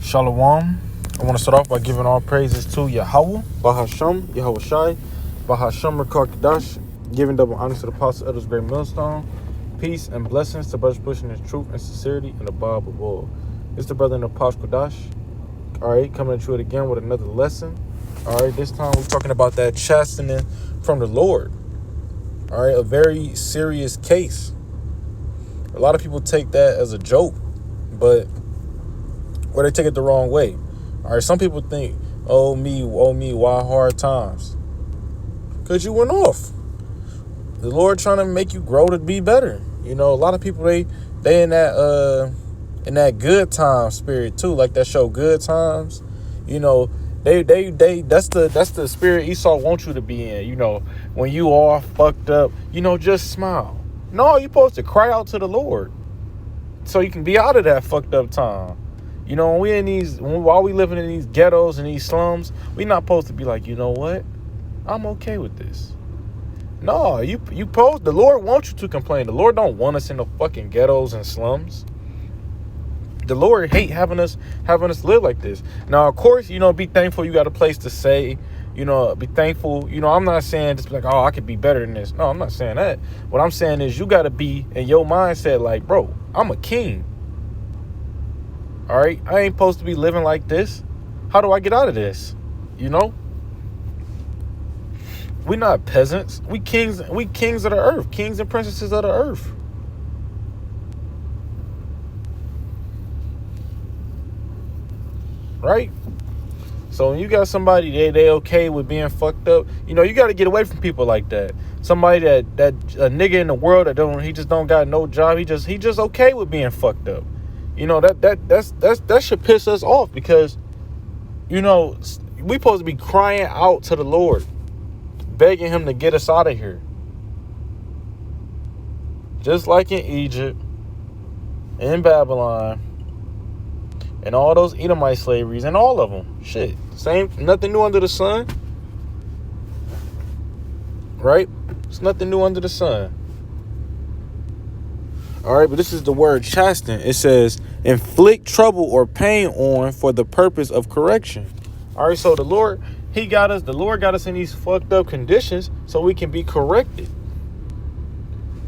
Shalom. I want to start off by giving all praises to Yahweh, Bahasham, Yahweh Shai, Bahasham Rakar giving double honors to the apostle of this great millstone. Peace and blessings to brothers pushing his truth and sincerity in the Bob of all. It's the brother in the Apostle Kodash. All right, coming at you again with another lesson. All right, this time we're talking about that chastening from the Lord. All right, a very serious case. A lot of people take that as a joke, but or they take it the wrong way. All right, some people think, oh me, why hard times? Because you went off. The Lord trying to make you grow to be better. You know, a lot of people they in that good time spirit too, like that show Good Times. You know, they that's the spirit Esau wants you to be in. You know, when you all fucked up, you know, just smile. No, you're supposed to cry out to the Lord so you can be out of that fucked up time. You know, while we living in these ghettos and these slums, we not supposed to be like, you know what? I'm okay with this. No, the Lord wants you to complain. The Lord don't want us in the fucking ghettos and slums. The Lord hate having us live like this. Now, of course, you know, be thankful you got a place to stay. You know, be thankful. You know, I'm not saying just like, oh, I could be better than this. No, I'm not saying that. What I'm saying is you got to be in your mindset like, bro, I'm a king. All right, I ain't supposed to be living like this. How do I get out of this? You know, we not peasants. We kings of the earth, kings and princesses of the earth. Right? So when you got somebody they okay with being fucked up, you know, you got to get away from people like that. Somebody that a nigga in the world he just don't got no job. He just okay with being fucked up. You know, that should piss us off because, you know, we supposed to be crying out to the Lord, begging him to get us out of here. Just like in Egypt, in Babylon, and all those Edomite slaveries, and all of them. Shit, same, nothing new under the sun. Right? It's nothing new under the sun. All right, but this is the word chasten. It says, inflict trouble or pain on for the purpose of correction. All right, so the Lord got us in these fucked up conditions so we can be corrected.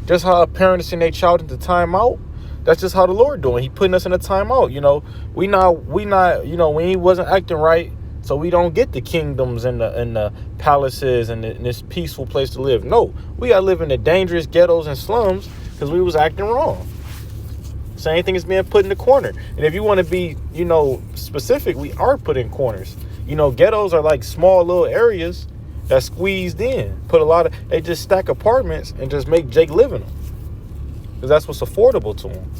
Just how a parent is sending their child into timeout, that's just how the Lord doing. He putting us in a timeout. You know, we not, you know, when he wasn't acting right, so we don't get the kingdoms and the palaces and this peaceful place to live. No, we gotta live in the dangerous ghettos and slums because we was acting wrong. Same thing as being put in the corner. And if you want to be, you know, specific, we are put in corners. You know, ghettos are like small little areas that squeezed in. They just stack apartments and just make Jake live in them. Because that's what's affordable to them.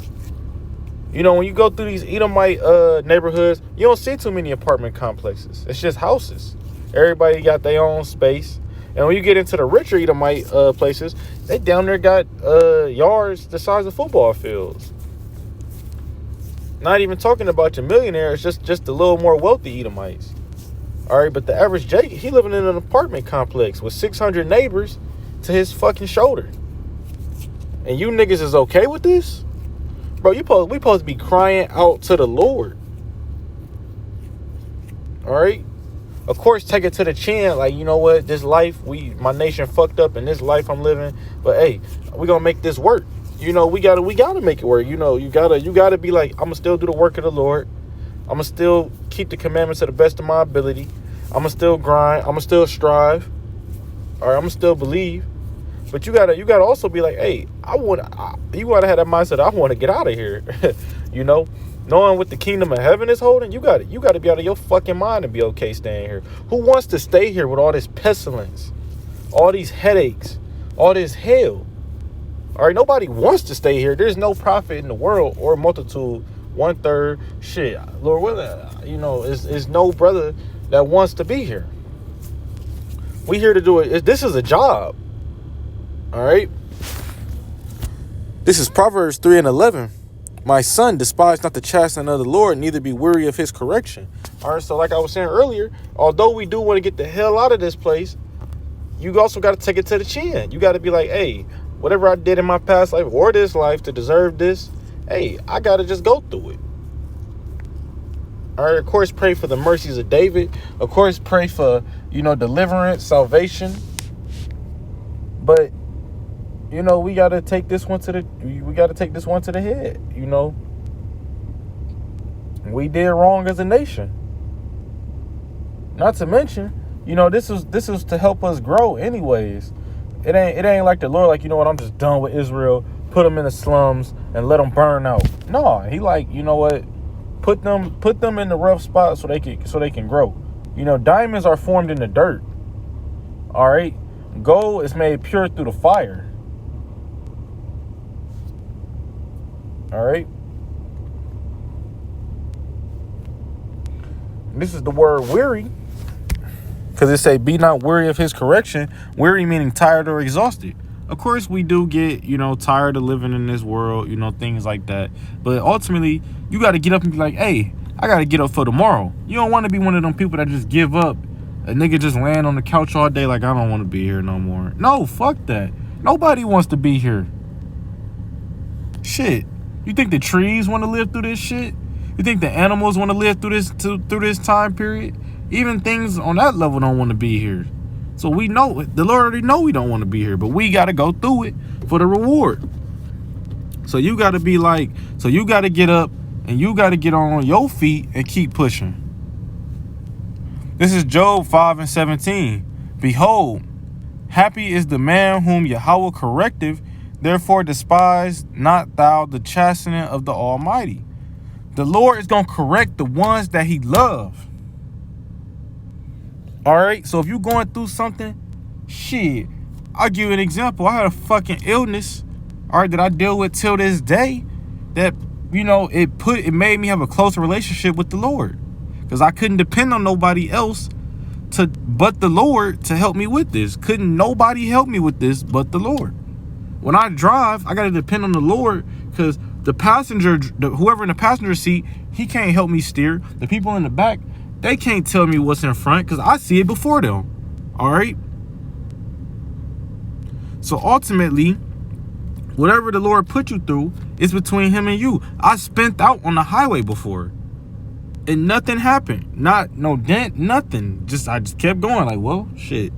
You know, when you go through these Edomite neighborhoods, you don't see too many apartment complexes. It's just houses. Everybody got their own space. And when you get into the richer Edomite places, they down there got yards the size of football fields. Not even talking about your millionaires, just a little more wealthy Edomites. All right, but the average Jake, he living in an apartment complex with 600 neighbors to his fucking shoulder. And you niggas is okay with this? Bro, we supposed to be crying out to the Lord. All right? Of course, take it to the chin. Like, you know what? This life, my nation fucked up in this life I'm living. But hey, we gonna make this work. You know, we gotta make it work. You know, you gotta be like, I'ma still do the work of the Lord. I'ma still keep the commandments to the best of my ability. I'ma still grind. I'ma still strive. All right, I'ma still believe. But you gotta also be like, hey, you gotta have that mindset. I want to get out of here. You know, knowing what the kingdom of heaven is holding, you gotta be out of your fucking mind to be okay staying here. Who wants to stay here with all this pestilence, all these headaches, all this hell? All right, nobody wants to stay here. There's no prophet in the world or multitude, 1/3. Shit, Lord, you know, is no brother that wants to be here. We here to do it. This is a job. All right. This is Proverbs 3:11. My son, despise not the chastening of the Lord, neither be weary of his correction. All right. So like I was saying earlier, although we do want to get the hell out of this place, you also got to take it to the chin. You got to be like, hey, whatever I did in my past life or this life to deserve this, hey, I got to just go through it. All right, of course, pray for the mercies of David. Of course, pray for, deliverance, salvation. But, we got to take this one to the head, We did wrong as a nation. Not to mention, this was to help us grow anyways. It ain't like the Lord, like, I'm just done with Israel. Put them in the slums and let them burn out. No, he like, put them in the rough spot so they can grow. Diamonds are formed in the dirt. All right, gold is made pure through the fire. All right. This is the word weary, because it say, be not weary of his correction. Weary meaning tired or exhausted. Of course, we do get, tired of living in this world, things like that. But ultimately, you got to get up and be like, hey, I got to get up for tomorrow. You don't want to be one of them people that just give up. A nigga just laying on the couch all day like, I don't want to be here no more. No, fuck that. Nobody wants to be here. Shit. You think the trees want to live through this shit? You think the animals want to live through this time period? Even things on that level don't want to be here. So we know, the Lord already know we don't want to be here, but we got to go through it for the reward. So you got to you got to get up and you got to get on your feet and keep pushing. This is Job 5:17. Behold, happy is the man whom Yahweh correcteth, therefore despise not thou the chastening of the Almighty. The Lord is going to correct the ones that he loves. All right, so if you're going through something, shit, I'll give you an example. I had a fucking illness, all right, that I deal with till this day, that, it made me have a closer relationship with the Lord, because I couldn't depend on nobody else but the Lord to help me with this. Couldn't nobody help me with this but the Lord. When I drive, I got to depend on the Lord, because the passenger, whoever in the passenger seat, he can't help me steer. The people in the back, they can't tell me what's in front because I see it before them. All right. So ultimately, whatever the Lord put you through is between him and you. I spent out on the highway before and nothing happened. No dent, nothing. I just kept going like, well, shit.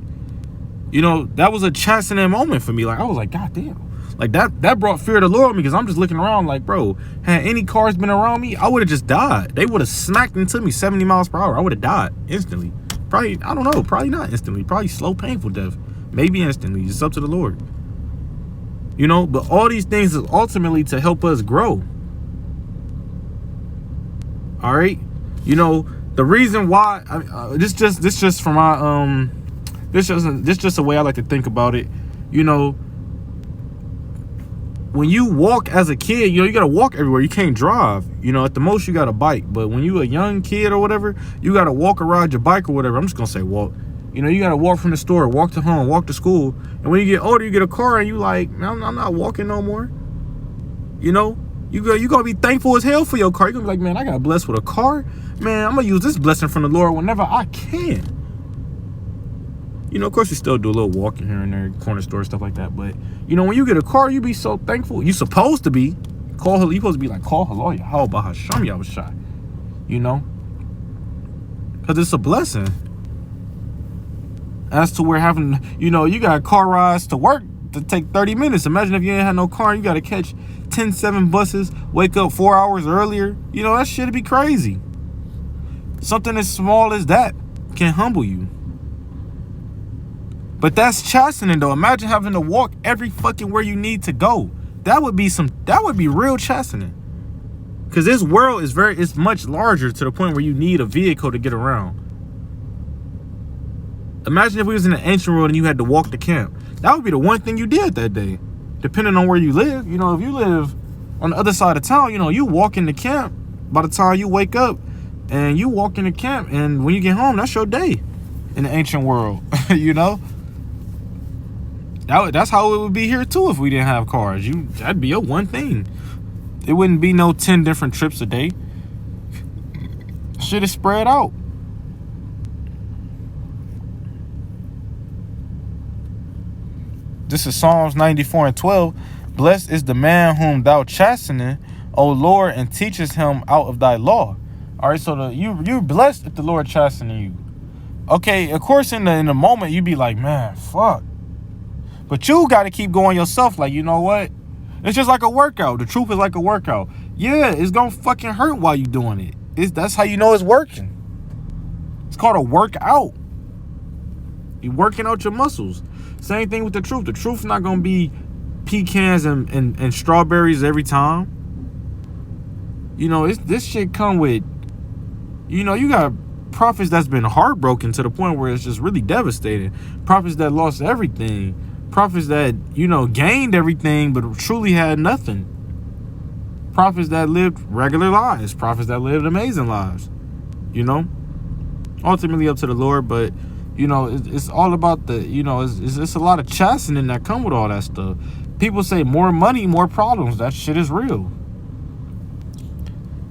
That was a chastening moment for me. Like, I was like, God damn. Like that brought fear of the Lord on me, because I'm just looking around like, bro, had any cars been around me, I would have just died. They would have smacked into me 70 miles per hour. I would have died instantly. Probably, I don't know, probably not instantly. Probably slow, painful death. Maybe instantly. It's up to the Lord. But all these things is ultimately to help us grow. All right. The reason why, this just from my, this just a way I like to think about it. When you walk as a kid, you got to walk everywhere. You can't drive. At the most, you got a bike. But when you a young kid or whatever, you got to walk or ride your bike or whatever. I'm just going to say walk. You got to walk from the store, walk to home, walk to school. And when you get older, you get a car and you like, man, I'm not walking no more. You going to be thankful as hell for your car. You're going to be like, man, I got blessed with a car. Man, I'm going to use this blessing from the Lord whenever I can. Of course, you still do a little walking here and there, corner store, stuff like that. But, when you get a car, you be so thankful. You supposed to be. You supposed to be like, call hello, how about Hashem Yahushai? Because it's a blessing. As to where having, you got car rides to work to take 30 minutes. Imagine if you ain't had no car and you got to catch 10-7 buses, wake up 4 hours earlier. That shit'd be crazy. Something as small as that can humble you. But that's chastening though. Imagine having to walk every fucking where you need to go. That would be real chastening. Because this world it's much larger to the point where you need a vehicle to get around. Imagine if we was in an ancient world and you had to walk to camp. That would be the one thing you did that day. Depending on where you live. If you live on the other side of town, you walk into camp by the time you wake up, and you walk into camp, and when you get home, that's your day in the ancient world. That's how it would be here too if we didn't have cars. That'd be your one thing. It wouldn't be no 10 different trips a day. Shit is spread out. This is Psalms 94:12. Blessed is the man whom thou chastenest, O Lord, and teachest him out of thy law. All right, so you're blessed if the Lord chastening you. Okay, of course, in the moment, you be like, man, fuck. But you got to keep going yourself. Like, you know what? It's just like a workout. The truth is like a workout. Yeah, it's going to fucking hurt while you doing it. That's how you know it's working. It's called a workout. You're working out your muscles. Same thing with the truth. The truth's not going to be pecans and strawberries every time. You know, this shit come with, you know, you got prophets that's been heartbroken to the point where it's just really devastating. Prophets that lost everything. Prophets that, you know, gained everything but truly had nothing. Prophets that lived regular lives. Prophets that lived amazing lives. You know? Ultimately up to the Lord, but, you know, it's all about the, you know, it's a lot of chastening that come with all that stuff. People say more money, more problems. That shit is real.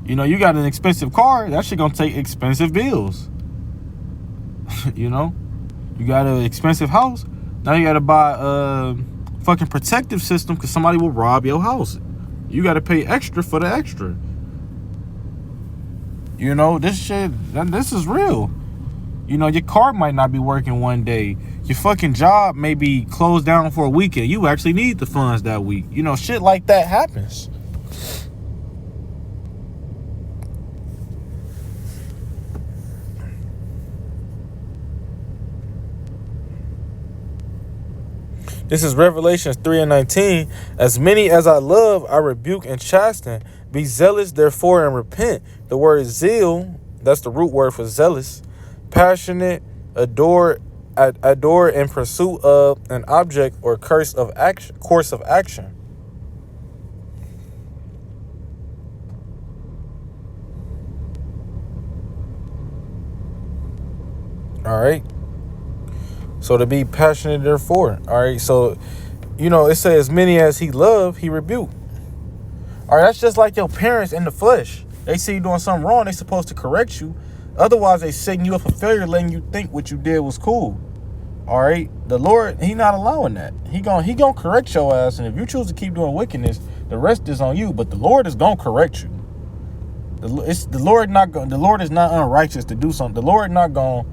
You know, you got an expensive car, that shit gonna take expensive bills. You know? You got an expensive house, now you gotta buy a fucking protective system because somebody will rob your house. You gotta pay extra for the extra. You know, this is real. You know, your car might not be working one day. Your fucking job may be closed down for a weekend. You actually need the funds that week. You know, shit like that happens. This is Revelations 3:19. As many as I love, I rebuke and chasten. Be zealous, therefore, and repent. The word zeal, that's the root word for zealous. Passionate, adore in pursuit of an object or course of action. All right. So to be passionate, therefore. All right. So, you know, it says, as many as he loved, he rebuked. All right. That's just like your parents in the flesh. They see you doing something wrong. They supposed to correct you. Otherwise, they setting you up for failure, letting you think what you did was cool. All right. The Lord, he not allowing that. He gonna correct your ass. And if you choose to keep doing wickedness, the rest is on you. But the Lord is gonna correct you. The Lord is not unrighteous to do something. The Lord not gonna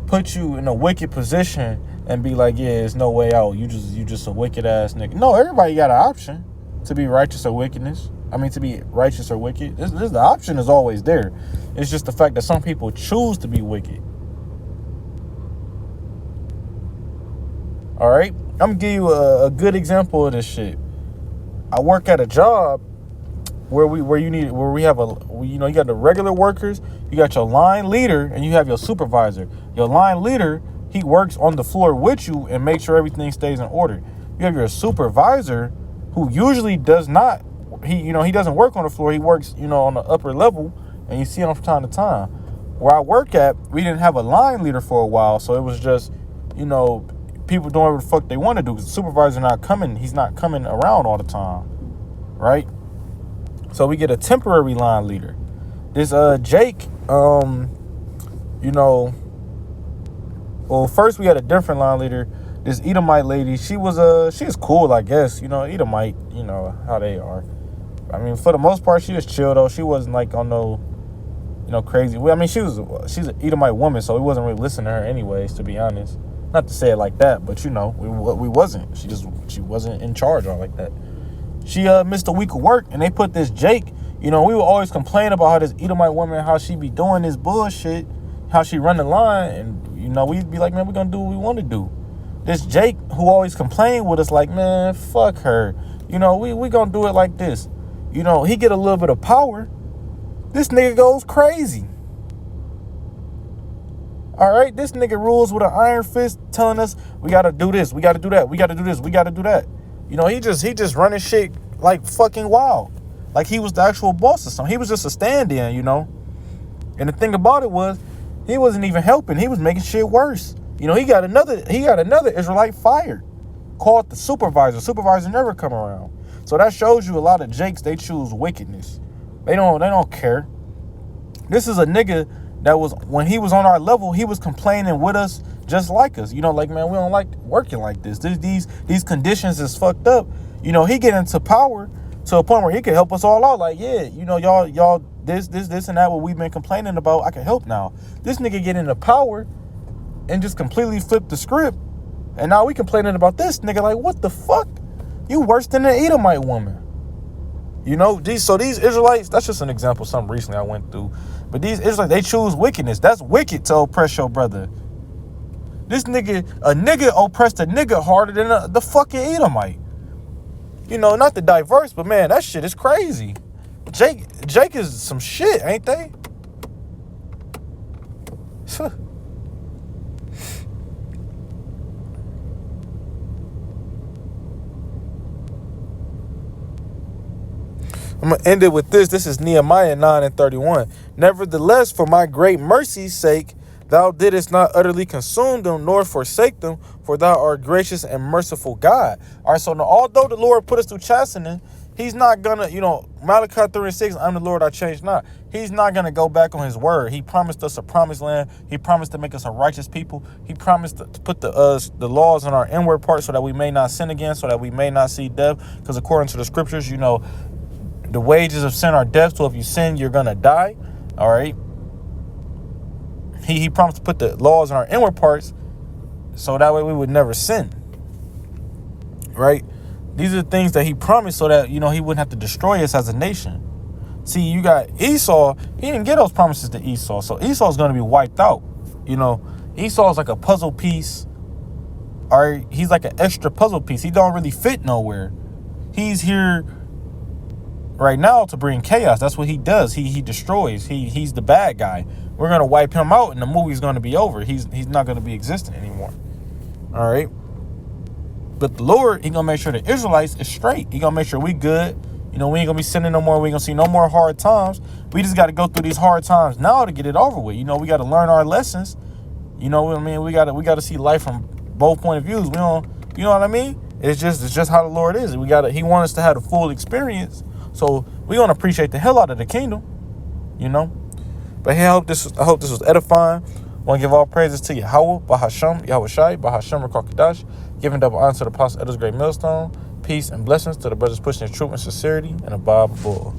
put you in a wicked position and be like, yeah, there's no way out. You just a wicked ass nigga. No, everybody got an option to be righteous or wickedness. I mean, to be righteous or wicked. The option is always there. It's just the fact that some people choose to be wicked. All right, I'm gonna give you a good example of this shit. I work at a job where we have you got the regular workers, you got your line leader, and you have your supervisor. Your line leader, he works on the floor with you and makes sure everything stays in order. You have your supervisor, who usually does not. He doesn't work on the floor. He works, on the upper level, and you see him from time to time. Where I work at, we didn't have a line leader for a while, so it was just, people doing whatever the fuck they want to do. Because the supervisor not coming. He's not coming around all the time, right? So we get a temporary line leader. This Jake, well, first we had a different line leader. This Edomite lady, she was cool, I guess. Edomite, how they are. I mean, for the most part, she was chill though. She wasn't like on no, crazy. I mean, she's an Edomite woman, so we wasn't really listening to her anyways, to be honest. Not to say it like that, but we wasn't. She wasn't in charge or like that. She missed a week of work, and they put this Jake. We would always complain about how this Edomite woman, how she be doing this bullshit, how she run the line, and we'd be like, man, we're gonna do what we want to do. This Jake, who always complained with us, like, man, fuck her. We gonna do it like this. He get a little bit of power. This nigga goes crazy. All right, this nigga rules with an iron fist, telling us we gotta do this, we gotta do that, we gotta do this, we gotta do that. He just running shit like fucking wild, like he was the actual boss or something. He was just a stand-in, And the thing about it was, he wasn't even helping. He was making shit worse. He got another Israelite fired, called the supervisor. Supervisor never come around. So that shows you a lot of Jakes, they choose wickedness. They don't care. This is a nigga that was, when he was on our level, he was complaining with us just like us. Like, man, we don't like working like this. These conditions is fucked up. He get into power. to a point where he could help us all out. Like, yeah, you know, y'all, this, and that, what we've been complaining about, I can help now. This nigga get into power and just completely flip the script. And now we complaining about this nigga. Like, what the fuck? You worse than an Edomite woman. You know, these Israelites, that's just an example of something recently I went through. But these Israelites, they choose wickedness. That's wicked to oppress your brother. This nigga, a nigga oppressed a nigga harder than the fucking Edomite. You know, not the diverse, but man, that shit is crazy. Jake is some shit, ain't they? I'm going to end it with this. This is Nehemiah 9:31. Nevertheless, for my great mercy's sake, thou didst not utterly consume them, nor forsake them, for thou art gracious and merciful God. All right, so now, although the Lord put us through chastening, he's not going to, you know, Malachi 3:6, I'm the Lord, I change not. He's not going to go back on his word. He promised us a promised land. He promised to make us a righteous people. He promised to put the laws in our inward part so that we may not sin again, so that we may not see death. Because according to the scriptures, you know, the wages of sin are death, so if you sin, you're going to die. All right. He promised to put the laws in our inward parts so that way we would never sin. Right? These are the things that he promised so that, you know, he wouldn't have to destroy us as a nation. See, you got Esau. He didn't get those promises to Esau. So Esau's going to be wiped out. You know, Esau's like a puzzle piece. All right. He's like an extra puzzle piece. He don't really fit nowhere. He's here right now to bring chaos. That's what he does. He destroys. He's the bad guy. We're gonna wipe him out, and the movie's gonna be over. He's not gonna be existing anymore. All right. But the Lord, he gonna make sure the Israelites is straight. He gonna make sure we good. You know, we ain't gonna be sinning no more. We ain't gonna see no more hard times. We just got to go through these hard times now to get it over with. You know, we got to learn our lessons. You know what I mean? We got to see life from both point of views. We don't. You know what I mean? It's just how the Lord is. He wants us to have the full experience. So we're going to appreciate the hell out of the kingdom, you know. But hey, I hope this was edifying. I want to give all praises to Yahweh, Bahashem, Yahweh Shai, Bahashem, Rekakadash, giving double honor to the apostle, Elders, Great Millstone. Peace and blessings to the brothers pushing his truth and sincerity and a Bible bull.